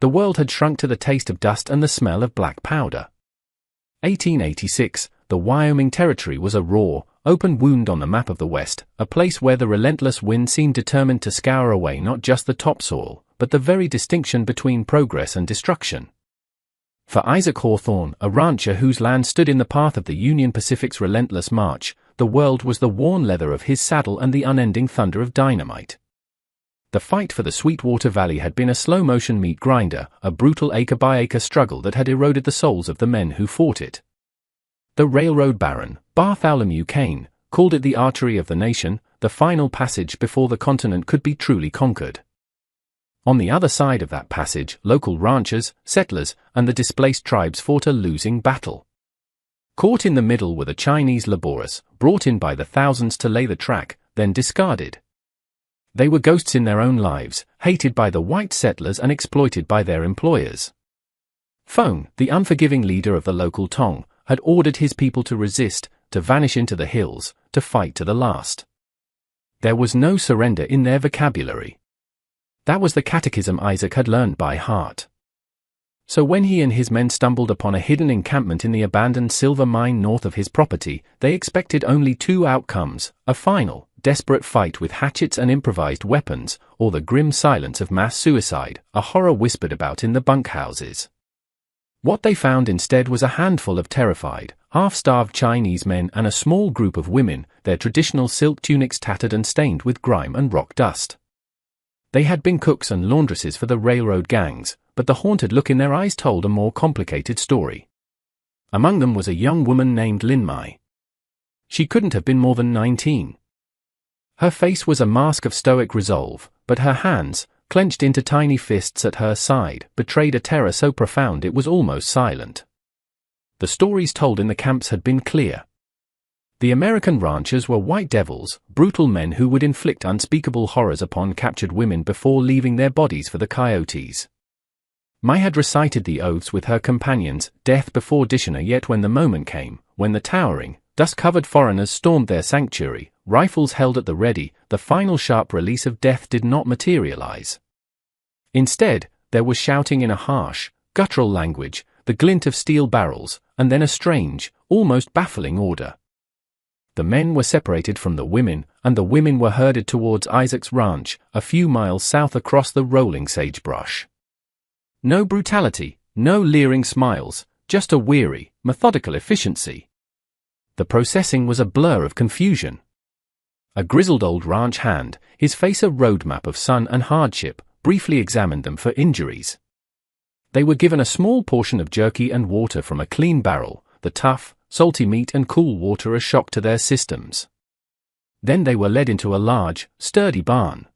The world had shrunk to the taste of dust and the smell of black powder. 1886, the Wyoming Territory was a raw, open wound on the map of the West, a place where the relentless wind seemed determined to scour away not just the topsoil, but the very distinction between progress and destruction. For Isaac Hawthorne, a rancher whose land stood in the path of the Union Pacific's relentless march, the world was the worn leather of his saddle and the unending thunder of dynamite. The fight for the Sweetwater Valley had been a slow-motion meat grinder, a brutal acre-by-acre struggle that had eroded the souls of the men who fought it. The railroad baron, Bartholomew Kane, called it the artery of the nation, the final passage before the continent could be truly conquered. On the other side of that passage, local ranchers, settlers, and the displaced tribes fought a losing battle. Caught in the middle were the Chinese laborers, brought in by the thousands to lay the track, then discarded. They were ghosts in their own lives, hated by the white settlers and exploited by their employers. Phone, the unforgiving leader of the local Tong, had ordered his people to resist, to vanish into the hills, to fight to the last. There was no surrender in their vocabulary. That was the catechism Isaac had learned by heart. So when he and his men stumbled upon a hidden encampment in the abandoned silver mine north of his property, they expected only two outcomes: a final, desperate fight with hatchets and improvised weapons, or the grim silence of mass suicide, a horror whispered about in the bunkhouses. What they found instead was a handful of terrified, half-starved Chinese men and a small group of women, their traditional silk tunics tattered and stained with grime and rock dust. They had been cooks and laundresses for the railroad gangs, but the haunted look in their eyes told a more complicated story. Among them was a young woman named Lin Mai. She couldn't have been more than 19. Her face was a mask of stoic resolve, but her hands, clenched into tiny fists at her side, betrayed a terror so profound it was almost silent. The stories told in the camps had been clear. The American ranchers were white devils, brutal men who would inflict unspeakable horrors upon captured women before leaving their bodies for the coyotes. Mai had recited the oaths with her companions, death before dishonor, yet when the moment came, when the towering, dust-covered foreigners stormed their sanctuary, rifles held at the ready, the final sharp release of death did not materialize. Instead, there was shouting in a harsh, guttural language, the glint of steel barrels, and then a strange, almost baffling order. The men were separated from the women, and the women were herded towards Isaac's ranch, a few miles south across the rolling sagebrush. No brutality, no leering smiles, just a weary, methodical efficiency. The processing was a blur of confusion. A grizzled old ranch hand, his face a roadmap of sun and hardship, briefly examined them for injuries. They were given a small portion of jerky and water from a clean barrel, the tough, salty meat and cool water a shock to their systems. Then they were led into a large, sturdy barn.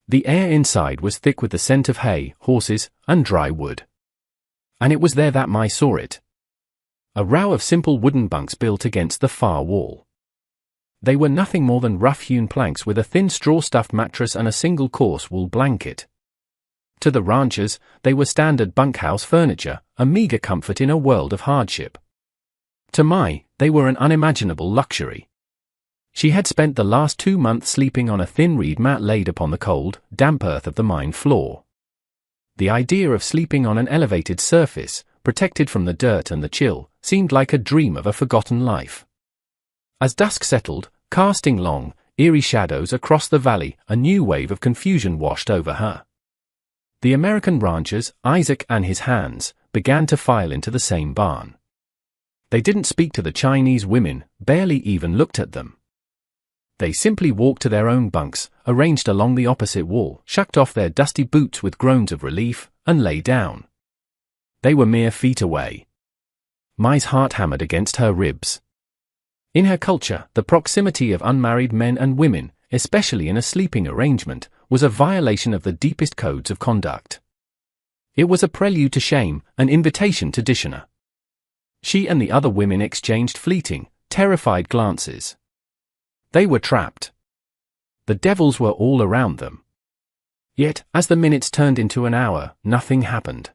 The air inside was thick with the scent of hay, horses, and dry wood. And it was there that Mai saw it. A row of simple wooden bunks built against the far wall. They were nothing more than rough-hewn planks with a thin straw-stuffed mattress and a single coarse wool blanket. To the ranchers, they were standard bunkhouse furniture, a meager comfort in a world of hardship. To Mai, they were an unimaginable luxury. She had spent the last 2 months sleeping on a thin reed mat laid upon the cold, damp earth of the mine floor. The idea of sleeping on an elevated surface, protected from the dirt and the chill, seemed like a dream of a forgotten life. As dusk settled, casting long, eerie shadows across the valley, a new wave of confusion washed over her. The American ranchers, Isaac and his hands, began to file into the same barn. They didn't speak to the Chinese women, barely even looked at them. They simply walked to their own bunks, arranged along the opposite wall, shucked off their dusty boots with groans of relief, and lay down. They were mere feet away. Mai's heart hammered against her ribs. In her culture, the proximity of unmarried men and women, especially in a sleeping arrangement, was a violation of the deepest codes of conduct. It was a prelude to shame, an invitation to dishonor. She and the other women exchanged fleeting, terrified glances. They were trapped. The devils were all around them. Yet, as the minutes turned into an hour, nothing happened.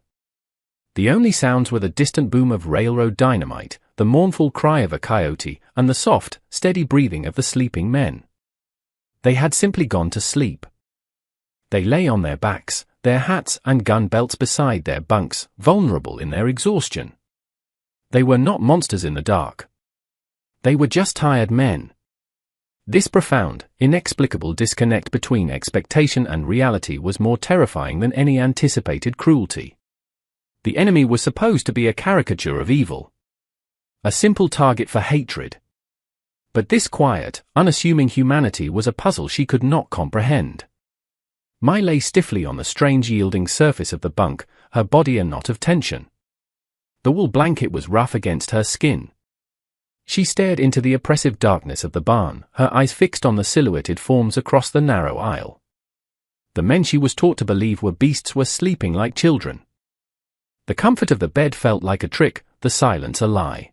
The only sounds were the distant boom of railroad dynamite, the mournful cry of a coyote, and the soft, steady breathing of the sleeping men. They had simply gone to sleep. They lay on their backs, their hats and gun belts beside their bunks, vulnerable in their exhaustion. They were not monsters in the dark. They were just tired men. This profound, inexplicable disconnect between expectation and reality was more terrifying than any anticipated cruelty. The enemy was supposed to be a caricature of evil, a simple target for hatred. But this quiet, unassuming humanity was a puzzle she could not comprehend. Mai lay stiffly on the strange yielding surface of the bunk, her body a knot of tension. The wool blanket was rough against her skin. She stared into the oppressive darkness of the barn, her eyes fixed on the silhouetted forms across the narrow aisle. The men she was taught to believe were beasts were sleeping like children. The comfort of the bed felt like a trick, the silence a lie.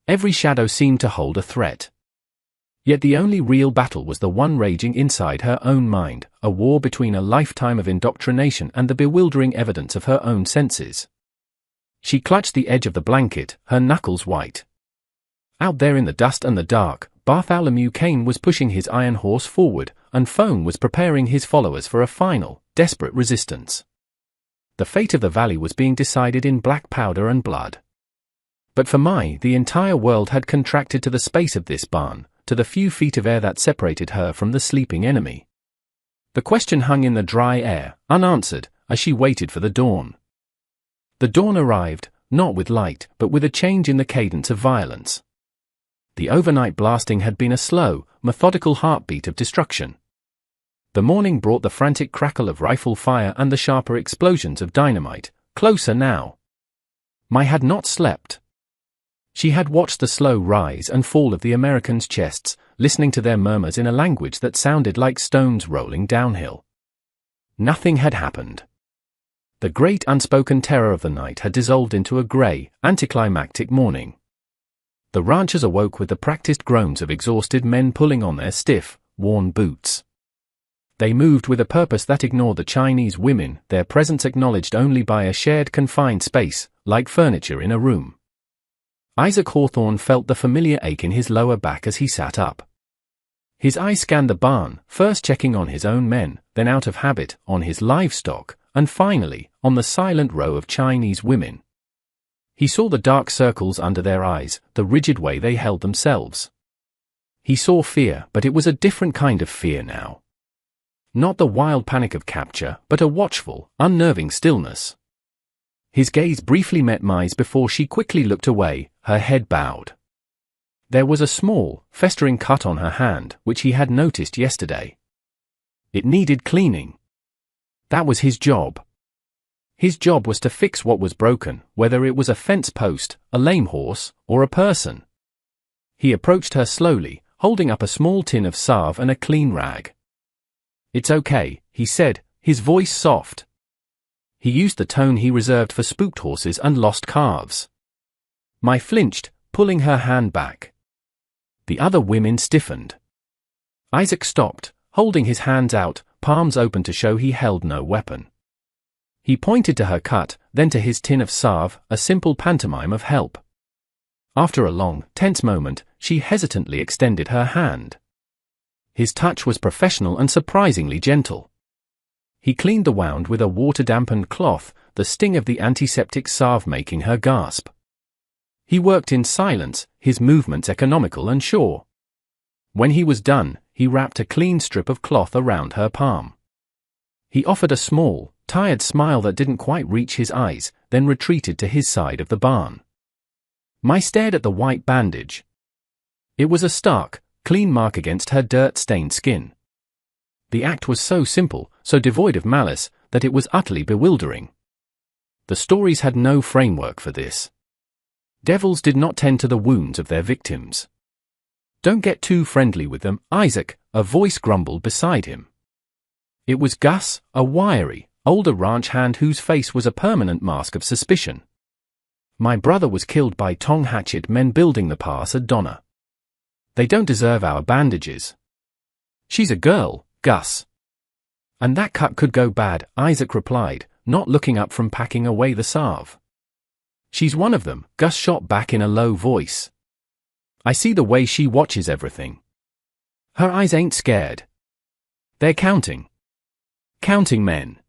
Every shadow seemed to hold a threat. Yet the only real battle was the one raging inside her own mind, a war between a lifetime of indoctrination and the bewildering evidence of her own senses. She clutched the edge of the blanket, her knuckles white. Out there in the dust and the dark, Bartholomew Kane was pushing his iron horse forward, and Foam was preparing his followers for a final, desperate resistance. The fate of the valley was being decided in black powder and blood. But for Mai, the entire world had contracted to the space of this barn, to the few feet of air that separated her from the sleeping enemy. The question hung in the dry air, unanswered, as she waited for the dawn. The dawn arrived, not with light, but with a change in the cadence of violence. The overnight blasting had been a slow, methodical heartbeat of destruction. The morning brought the frantic crackle of rifle fire and the sharper explosions of dynamite, closer now. Mai had not slept. She had watched the slow rise and fall of the Americans' chests, listening to their murmurs in a language that sounded like stones rolling downhill. Nothing had happened. The great unspoken terror of the night had dissolved into a grey, anticlimactic morning. The ranchers awoke with the practiced groans of exhausted men pulling on their stiff, worn boots. They moved with a purpose that ignored the Chinese women, their presence acknowledged only by a shared confined space, like furniture in a room. Isaac Hawthorne felt the familiar ache in his lower back as he sat up. His eyes scanned the barn, first checking on his own men, then out of habit, on his livestock, and finally, on the silent row of Chinese women. He saw the dark circles under their eyes, the rigid way they held themselves. He saw fear, but it was a different kind of fear now. Not the wild panic of capture, but a watchful, unnerving stillness. His gaze briefly met Mai's before she quickly looked away, her head bowed. There was a small, festering cut on her hand, which he had noticed yesterday. It needed cleaning. That was his job. His job was to fix what was broken, whether it was a fence post, a lame horse, or a person. He approached her slowly, holding up a small tin of salve and a clean rag. "It's okay," he said, his voice soft. He used the tone he reserved for spooked horses and lost calves. Mai flinched, pulling her hand back. The other women stiffened. Isaac stopped, holding his hands out, palms open to show he held no weapon. He pointed to her cut, then to his tin of salve, a simple pantomime of help. After a long, tense moment, she hesitantly extended her hand. His touch was professional and surprisingly gentle. He cleaned the wound with a water-dampened cloth, the sting of the antiseptic salve making her gasp. He worked in silence, his movements economical and sure. When he was done, he wrapped a clean strip of cloth around her palm. He offered a small, tired smile that didn't quite reach his eyes, then retreated to his side of the barn. Mai stared at the white bandage. It was a stark, clean mark against her dirt-stained skin. The act was so simple, so devoid of malice, that it was utterly bewildering. The stories had no framework for this. Devils did not tend to the wounds of their victims. "Don't get too friendly with them, Isaac," a voice grumbled beside him. It was Gus, a wiry, older ranch hand whose face was a permanent mask of suspicion. "My brother was killed by Tong Hatchet men building the pass at Donna. They don't deserve our bandages." "She's a girl, Gus." "And that cut could go bad," Isaac replied, not looking up from packing away the salve. "She's one of them," Gus shot back in a low voice. "I see the way she watches everything. Her eyes ain't scared. They're counting. Counting men."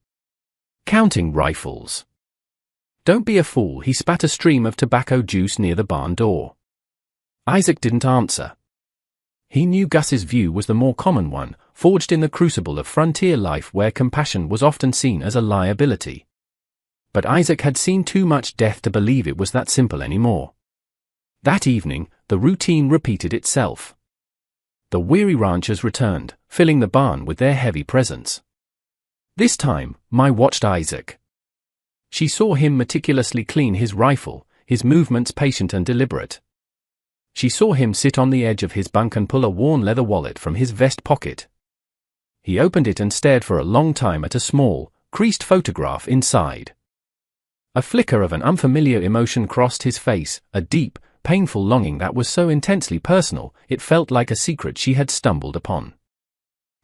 Counting rifles. Don't be a fool, he spat a stream of tobacco juice near the barn door. Isaac didn't answer. He knew Gus's view was the more common one, forged in the crucible of frontier life where compassion was often seen as a liability. But Isaac had seen too much death to believe it was that simple anymore. That evening, the routine repeated itself. The weary ranchers returned, filling the barn with their heavy presence. This time, Mai watched Isaac. She saw him meticulously clean his rifle, his movements patient and deliberate. She saw him sit on the edge of his bunk and pull a worn leather wallet from his vest pocket. He opened it and stared for a long time at a small, creased photograph inside. A flicker of an unfamiliar emotion crossed his face, a deep, painful longing that was so intensely personal, it felt like a secret she had stumbled upon.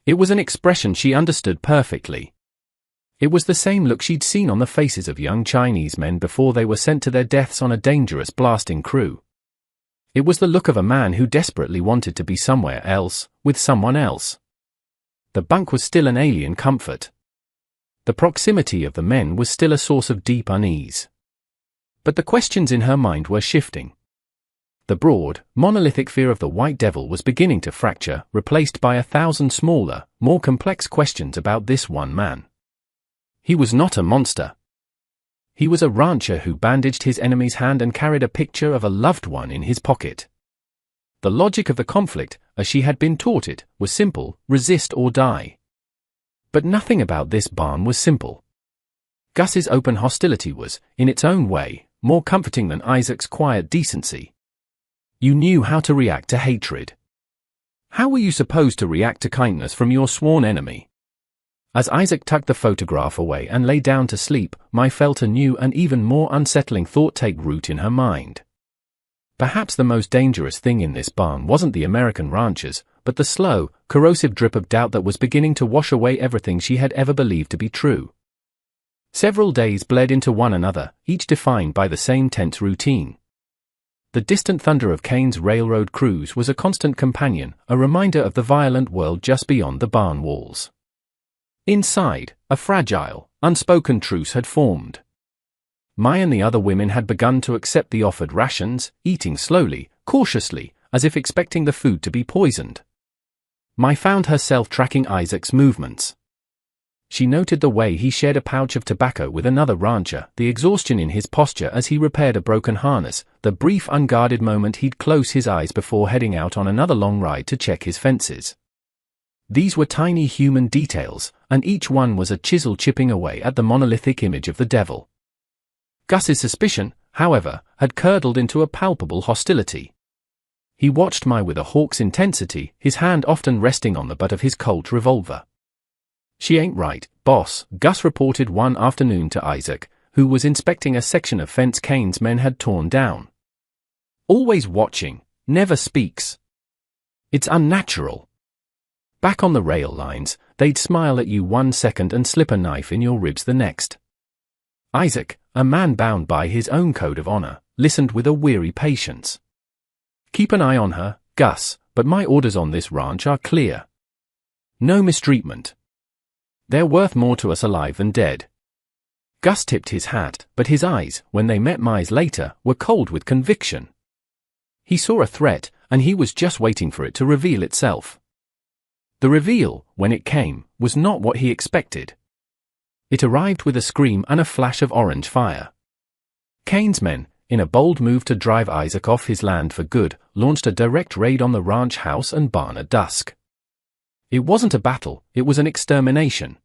It was an expression she understood perfectly. It was the same look she'd seen on the faces of young Chinese men before they were sent to their deaths on a dangerous blasting crew. It was the look of a man who desperately wanted to be somewhere else, with someone else. The bunk was still an alien comfort. The proximity of the men was still a source of deep unease. But the questions in her mind were shifting. The broad, monolithic fear of the White Devil was beginning to fracture, replaced by 1,000 smaller, more complex questions about this one man. He was not a monster. He was a rancher who bandaged his enemy's hand and carried a picture of a loved one in his pocket. The logic of the conflict, as she had been taught it, was simple: resist or die. But nothing about this barn was simple. Gus's open hostility was, in its own way, more comforting than Isaac's quiet decency. You knew how to react to hatred. How were you supposed to react to kindness from your sworn enemy? As Isaac tucked the photograph away and lay down to sleep, Mai felt a new and even more unsettling thought take root in her mind. Perhaps the most dangerous thing in this barn wasn't the American ranchers, but the slow, corrosive drip of doubt that was beginning to wash away everything she had ever believed to be true. Several days bled into one another, each defined by the same tense routine. The distant thunder of Kane's railroad crews was a constant companion, a reminder of the violent world just beyond the barn walls. Inside, a fragile, unspoken truce had formed. Mai and the other women had begun to accept the offered rations, eating slowly, cautiously, as if expecting the food to be poisoned. Mai found herself tracking Isaac's movements. She noted the way he shared a pouch of tobacco with another rancher, the exhaustion in his posture as he repaired a broken harness, the brief unguarded moment he'd close his eyes before heading out on another long ride to check his fences. These were tiny human details, and each one was a chisel chipping away at the monolithic image of the devil. Gus's suspicion, however, had curdled into a palpable hostility. He watched Mai with a hawk's intensity, his hand often resting on the butt of his Colt revolver. "She ain't right, boss," Gus reported one afternoon to Isaac, who was inspecting a section of fence Kane's men had torn down. "Always watching, never speaks. It's unnatural. Back on the rail lines, they'd smile at you 1 second and slip a knife in your ribs the next." Isaac, a man bound by his own code of honor, listened with a weary patience. "Keep an eye on her, Gus, but my orders on this ranch are clear. No mistreatment. They're worth more to us alive than dead." Gus tipped his hat, but his eyes, when they met Mai's later, were cold with conviction. He saw a threat, and he was just waiting for it to reveal itself. The reveal, when it came, was not what he expected. It arrived with a scream and a flash of orange fire. Kane's men, in a bold move to drive Isaac off his land for good, launched a direct raid on the ranch house and barn at dusk. It wasn't a battle, it was an extermination.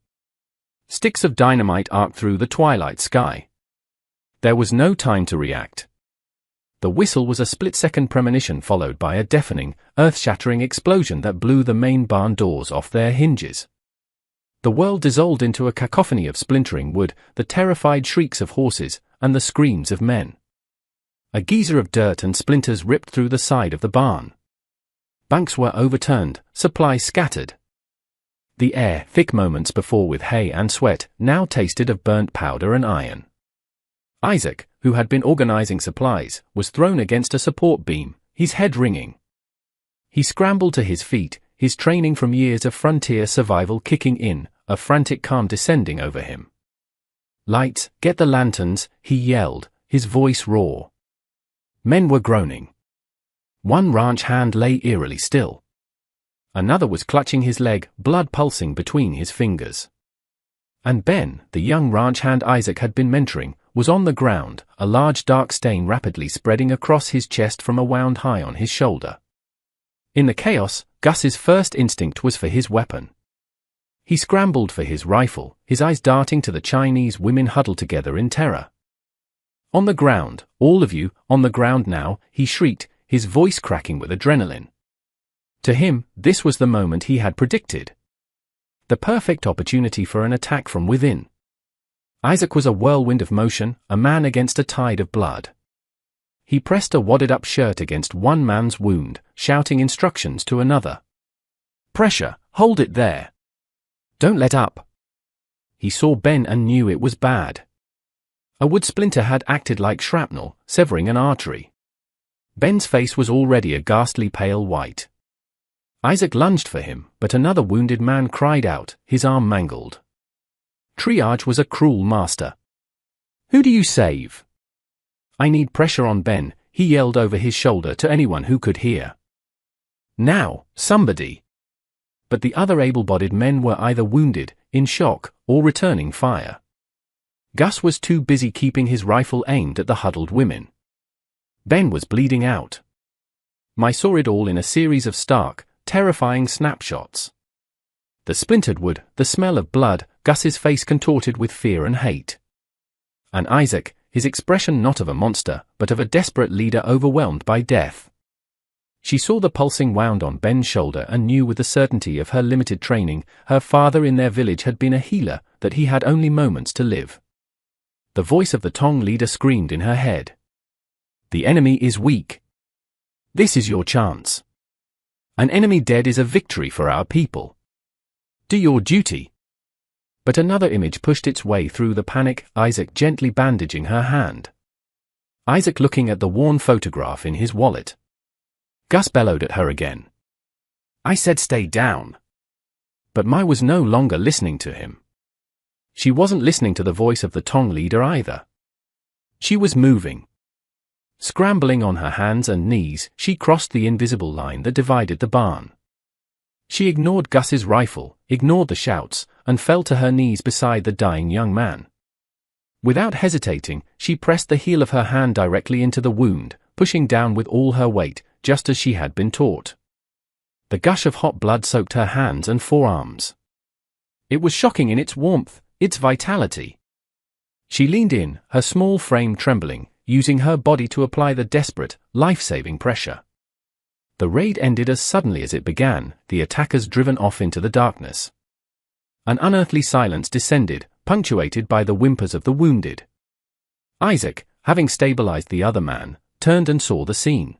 Sticks of dynamite arced through the twilight sky. There was no time to react. The whistle was a split-second premonition followed by a deafening, earth-shattering explosion that blew the main barn doors off their hinges. The world dissolved into a cacophony of splintering wood, the terrified shrieks of horses, and the screams of men. A geyser of dirt and splinters ripped through the side of the barn. Bunks were overturned, supplies scattered. The air, thick moments before with hay and sweat, now tasted of burnt powder and iron. Isaac, who had been organizing supplies, was thrown against a support beam, his head ringing. He scrambled to his feet, his training from years of frontier survival kicking in, a frantic calm descending over him. "Lights, get the lanterns," he yelled, his voice raw. Men were groaning. One ranch hand lay eerily still. Another was clutching his leg, blood pulsing between his fingers. And Ben, the young ranch hand Isaac had been mentoring, was on the ground, a large dark stain rapidly spreading across his chest from a wound high on his shoulder. In the chaos, Gus's first instinct was for his weapon. He scrambled for his rifle, his eyes darting to the Chinese women huddled together in terror. "On the ground, all of you, on the ground now," he shrieked, his voice cracking with adrenaline. To him, this was the moment he had predicted. The perfect opportunity for an attack from within. Isaac was a whirlwind of motion, a man against a tide of blood. He pressed a wadded-up shirt against one man's wound, shouting instructions to another. "Pressure, hold it there. Don't let up." He saw Ben and knew it was bad. A wood splinter had acted like shrapnel, severing an artery. Ben's face was already a ghastly pale white. Isaac lunged for him, but another wounded man cried out, his arm mangled. Triage was a cruel master. "Who do you save?" "I need pressure on Ben," he yelled over his shoulder to anyone who could hear. "Now, somebody." But the other able-bodied men were either wounded, in shock, or returning fire. Gus was too busy keeping his rifle aimed at the huddled women. Ben was bleeding out. I saw it all in a series of stark, terrifying snapshots. The splintered wood, the smell of blood, Gus's face contorted with fear and hate. And Isaac, his expression not of a monster, but of a desperate leader overwhelmed by death. She saw the pulsing wound on Ben's shoulder and knew with the certainty of her limited training, her father in their village had been a healer, that he had only moments to live. The voice of the Tong leader screamed in her head. "The enemy is weak. This is your chance. An enemy dead is a victory for our people. Do your duty." But another image pushed its way through the panic, Isaac gently bandaging her hand. Isaac looking at the worn photograph in his wallet. Gus bellowed at her again. "I said stay down." But Mai was no longer listening to him. She wasn't listening to the voice of the Tong leader either. She was moving. Scrambling on her hands and knees, she crossed the invisible line that divided the barn. She ignored Gus's rifle, ignored the shouts, and fell to her knees beside the dying young man. Without hesitating, she pressed the heel of her hand directly into the wound, pushing down with all her weight, just as she had been taught. The gush of hot blood soaked her hands and forearms. It was shocking in its warmth, its vitality. She leaned in, her small frame trembling, using her body to apply the desperate, life-saving pressure. The raid ended as suddenly as it began, the attackers driven off into the darkness. An unearthly silence descended, punctuated by the whimpers of the wounded. Isaac, having stabilized the other man, turned and saw the scene.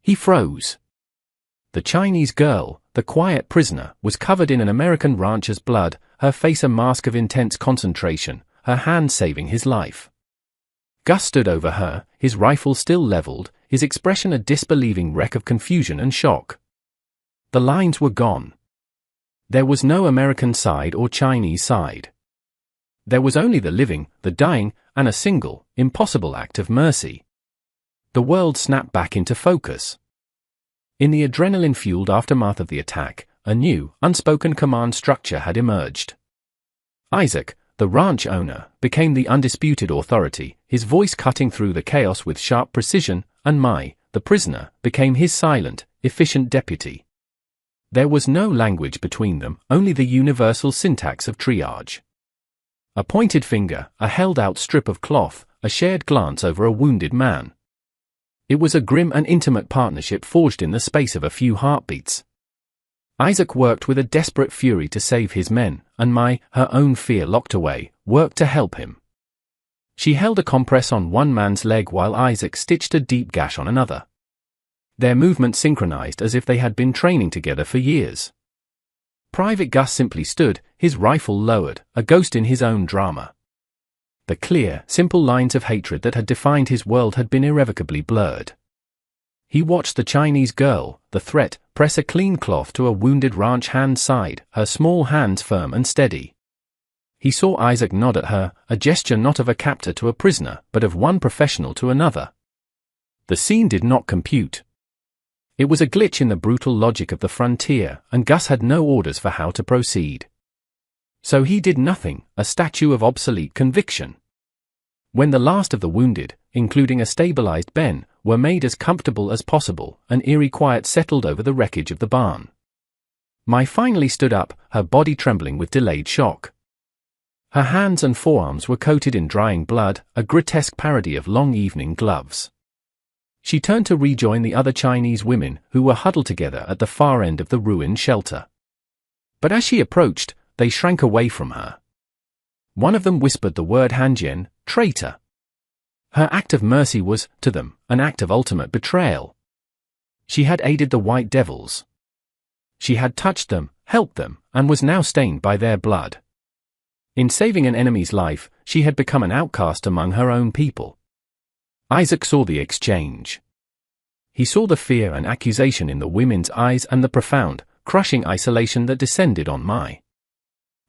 He froze. The Chinese girl, the quiet prisoner, was covered in an American rancher's blood, her face a mask of intense concentration, her hand saving his life. Gus stood over her, his rifle still leveled, his expression a disbelieving wreck of confusion and shock. The lines were gone. There was no American side or Chinese side. There was only the living, the dying, and a single, impossible act of mercy. The world snapped back into focus. In the adrenaline-fueled aftermath of the attack, a new, unspoken command structure had emerged. Isaac, the ranch owner, became the undisputed authority, his voice cutting through the chaos with sharp precision, and Mai, the prisoner, became his silent, efficient deputy. There was no language between them, only the universal syntax of triage. A pointed finger, a held-out strip of cloth, a shared glance over a wounded man. It was a grim and intimate partnership forged in the space of a few heartbeats. Isaac worked with a desperate fury to save his men, and Mai, her own fear locked away, worked to help him. She held a compress on one man's leg while Isaac stitched a deep gash on another. Their movements synchronized as if they had been training together for years. Private Gus simply stood, his rifle lowered, a ghost in his own drama. The clear, simple lines of hatred that had defined his world had been irrevocably blurred. He watched the Chinese girl, the threat, press a clean cloth to a wounded ranch hand's side, her small hands firm and steady. He saw Isaac nod at her, a gesture not of a captor to a prisoner, but of one professional to another. The scene did not compute. It was a glitch in the brutal logic of the frontier, and Gus had no orders for how to proceed. So he did nothing, a statue of obsolete conviction. When the last of the wounded, including a stabilized Ben, were made as comfortable as possible, an eerie quiet settled over the wreckage of the barn. Mai finally stood up, her body trembling with delayed shock. Her hands and forearms were coated in drying blood, a grotesque parody of long evening gloves. She turned to rejoin the other Chinese women who were huddled together at the far end of the ruined shelter. But as she approached, they shrank away from her. One of them whispered the word Hanjian, traitor. Her act of mercy was, to them, an act of ultimate betrayal. She had aided the White Devils. She had touched them, helped them, and was now stained by their blood. In saving an enemy's life, she had become an outcast among her own people. Isaac saw the exchange. He saw the fear and accusation in the women's eyes and the profound, crushing isolation that descended on Mai.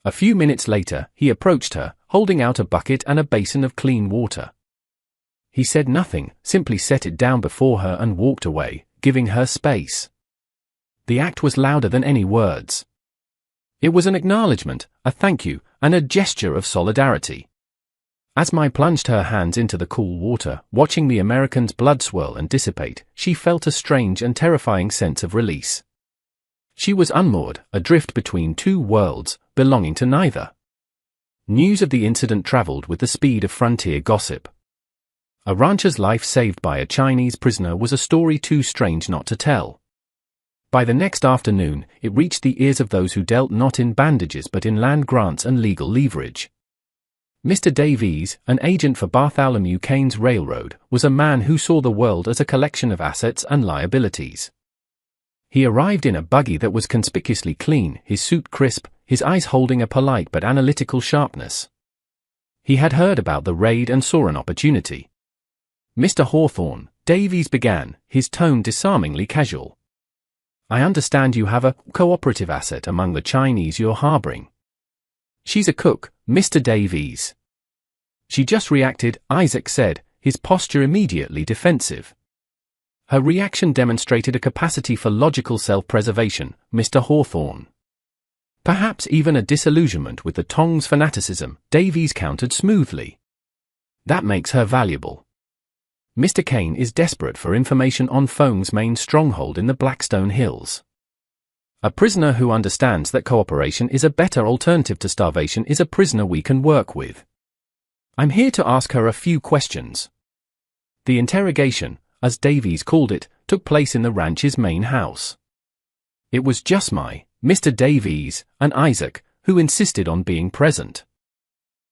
A few minutes later, he approached her, holding out a bucket and a basin of clean water. He said nothing, simply set it down before her and walked away, giving her space. The act was louder than any words. It was an acknowledgement, a thank you, and a gesture of solidarity. As Mai plunged her hands into the cool water, watching the American's blood swirl and dissipate, she felt a strange and terrifying sense of release. She was unmoored, adrift between two worlds, belonging to neither. News of the incident traveled with the speed of frontier gossip. A rancher's life saved by a Chinese prisoner was a story too strange not to tell. By the next afternoon, it reached the ears of those who dealt not in bandages but in land grants and legal leverage. Mr. Davies, an agent for Bartholomew Kane's railroad, was a man who saw the world as a collection of assets and liabilities. He arrived in a buggy that was conspicuously clean, his suit crisp, his eyes holding a polite but analytical sharpness. He had heard about the raid and saw an opportunity. "Mr. Hawthorne," Davies began, his tone disarmingly casual. "I understand you have a cooperative asset among the Chinese you're harboring." "She's a cook, Mr. Davies." "She just reacted," Isaac said, his posture immediately defensive. Her reaction demonstrated a capacity for logical self-preservation, Mr. Hawthorne. Perhaps even a disillusionment with the Tong's fanaticism, Davies countered smoothly. "That makes her valuable. Mr. Kane is desperate for information on Feng's main stronghold in the Blackstone Hills. A prisoner who understands that cooperation is a better alternative to starvation is a prisoner we can work with. I'm here to ask her a few questions." The interrogation, as Davies called it, took place in the ranch's main house. It was just Mai, Mr. Davies, and Isaac, who insisted on being present.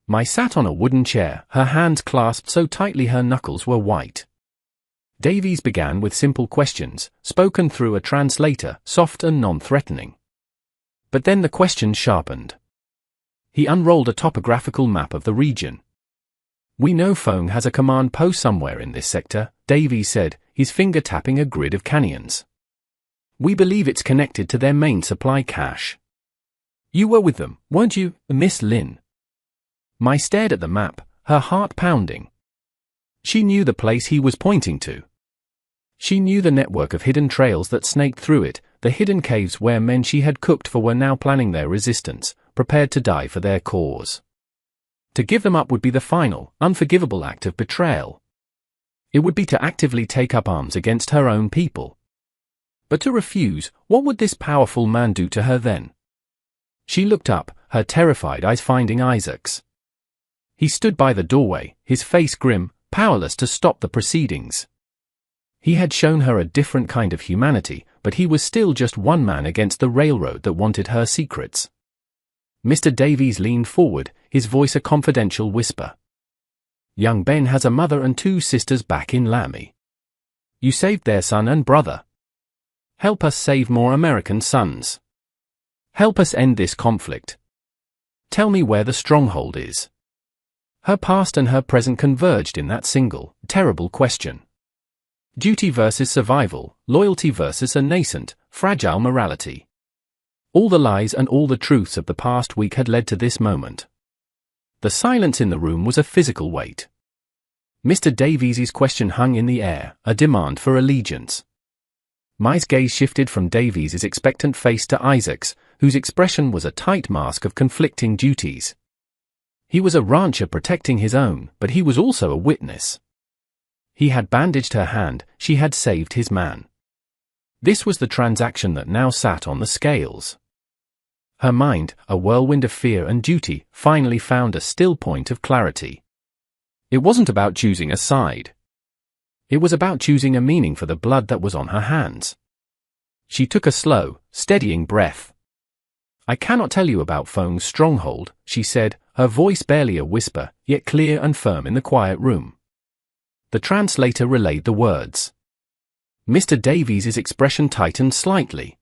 Mai sat on a wooden chair, her hands clasped so tightly her knuckles were white. Davies began with simple questions, spoken through a translator, soft and non-threatening. But then the questions sharpened. He unrolled a topographical map of the region. "We know Feng has a command post somewhere in this sector," Davies said, his finger tapping a grid of canyons. "We believe it's connected to their main supply cache. You were with them, weren't you, Miss Lin?" Mai stared at the map, her heart pounding. She knew the place he was pointing to. She knew the network of hidden trails that snaked through it, the hidden caves where men she had cooked for were now planning their resistance, prepared to die for their cause. To give them up would be the final, unforgivable act of betrayal. It would be to actively take up arms against her own people. But to refuse, what would this powerful man do to her then? She looked up, her terrified eyes finding Isaac's. He stood by the doorway, his face grim, powerless to stop the proceedings. He had shown her a different kind of humanity, but he was still just one man against the railroad that wanted her secrets. Mr. Davies leaned forward, his voice a confidential whisper. "Young Ben has a mother and two sisters back in Laramie. You saved their son and brother. Help us save more American sons. Help us end this conflict. Tell me where the stronghold is." Her past and her present converged in that single, terrible question. Duty versus survival, loyalty versus a nascent, fragile morality. All the lies and all the truths of the past week had led to this moment. The silence in the room was a physical weight. Mr. Davies's question hung in the air, a demand for allegiance. Mai's gaze shifted from Davies's expectant face to Isaac's, whose expression was a tight mask of conflicting duties. He was a rancher protecting his own, but he was also a witness. He had bandaged her hand, she had saved his man. This was the transaction that now sat on the scales. Her mind, a whirlwind of fear and duty, finally found a still point of clarity. It wasn't about choosing a side. It was about choosing a meaning for the blood that was on her hands. She took a slow, steadying breath. "I cannot tell you about Feng's stronghold," she said, her voice barely a whisper, yet clear and firm in the quiet room. The translator relayed the words. Mr. Davies's expression tightened slightly.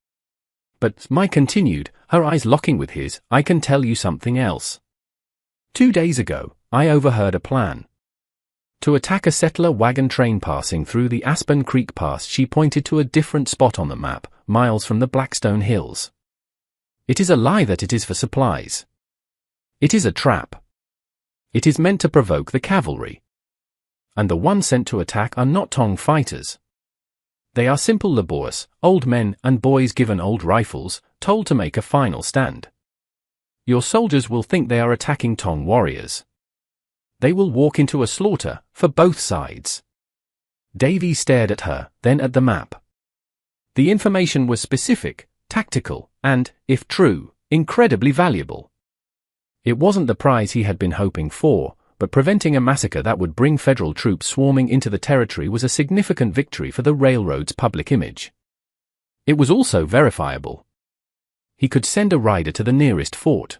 But Mai continued, her eyes locking with his, "I can tell you something else. 2 days ago, I overheard a plan. To attack a settler wagon train passing through the Aspen Creek Pass." She pointed to a different spot on the map, miles from the Blackstone Hills. "It is a lie that it is for supplies. It is a trap. It is meant to provoke the cavalry. And the ones sent to attack are not Tong fighters. They are simple laborious, old men and boys given old rifles, told to make a final stand. Your soldiers will think they are attacking Tong warriors. They will walk into a slaughter, for both sides." Davies stared at her, then at the map. The information was specific, tactical, and, if true, incredibly valuable. It wasn't the prize he had been hoping for, but preventing a massacre that would bring federal troops swarming into the territory was a significant victory for the railroad's public image. It was also verifiable. He could send a rider to the nearest fort.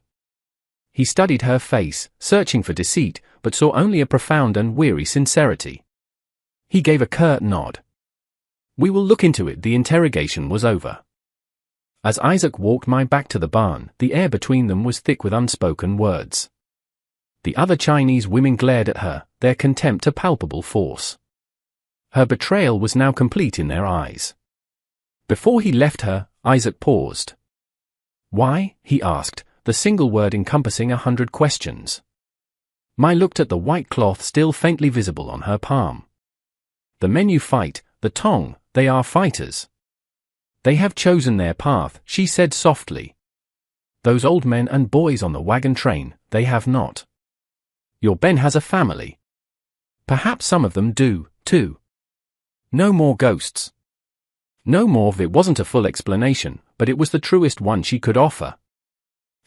He studied her face, searching for deceit, but saw only a profound and weary sincerity. He gave a curt nod. "We will look into it." The interrogation was over. As Isaac walked Mai back to the barn, the air between them was thick with unspoken words. The other Chinese women glared at her, their contempt a palpable force. Her betrayal was now complete in their eyes. Before he left her, Isaac paused. "Why?" he asked, the single word encompassing 100 questions. Mai looked at the white cloth still faintly visible on her palm. "The men you fight, the Tong, they are fighters. They have chosen their path," she said softly. "Those old men and boys on the wagon train, they have not. Your Ben has a family. Perhaps some of them do, too. No more ghosts." No more. It wasn't a full explanation, but it was the truest one she could offer.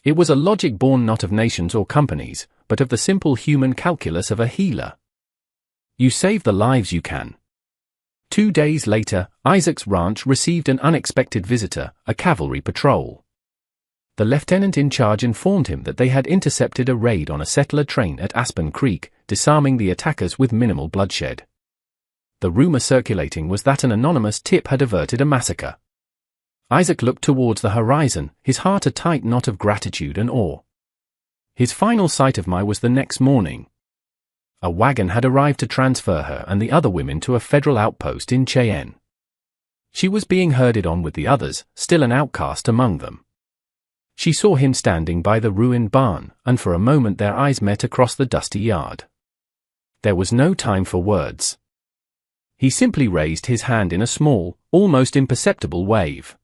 It was a logic born not of nations or companies, but of the simple human calculus of a healer. You save the lives you can. 2 days later, Isaac's ranch received an unexpected visitor, a cavalry patrol. The lieutenant in charge informed him that they had intercepted a raid on a settler train at Aspen Creek, disarming the attackers with minimal bloodshed. The rumor circulating was that an anonymous tip had averted a massacre. Isaac looked towards the horizon, his heart a tight knot of gratitude and awe. His final sight of Mai was the next morning. A wagon had arrived to transfer her and the other women to a federal outpost in Cheyenne. She was being herded on with the others, still an outcast among them. She saw him standing by the ruined barn, and for a moment their eyes met across the dusty yard. There was no time for words. He simply raised his hand in a small, almost imperceptible wave.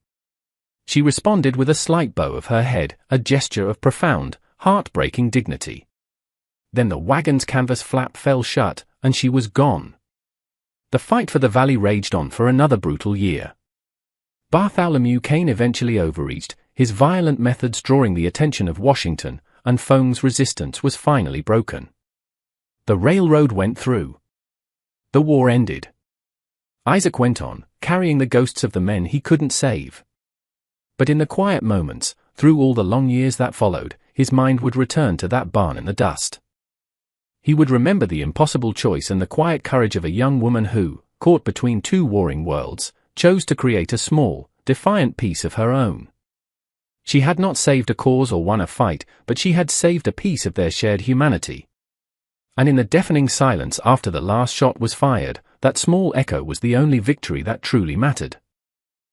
She responded with a slight bow of her head, a gesture of profound, heartbreaking dignity. Then the wagon's canvas flap fell shut, and she was gone. The fight for the valley raged on for another brutal year. Bartholomew Kane eventually overreached, his violent methods drawing the attention of Washington, and Feng's resistance was finally broken. The railroad went through. The war ended. Isaac went on, carrying the ghosts of the men he couldn't save. But in the quiet moments, through all the long years that followed, his mind would return to that barn in the dust. He would remember the impossible choice and the quiet courage of a young woman who, caught between two warring worlds, chose to create a small, defiant piece of her own. She had not saved a cause or won a fight, but she had saved a piece of their shared humanity. And in the deafening silence after the last shot was fired, that small echo was the only victory that truly mattered.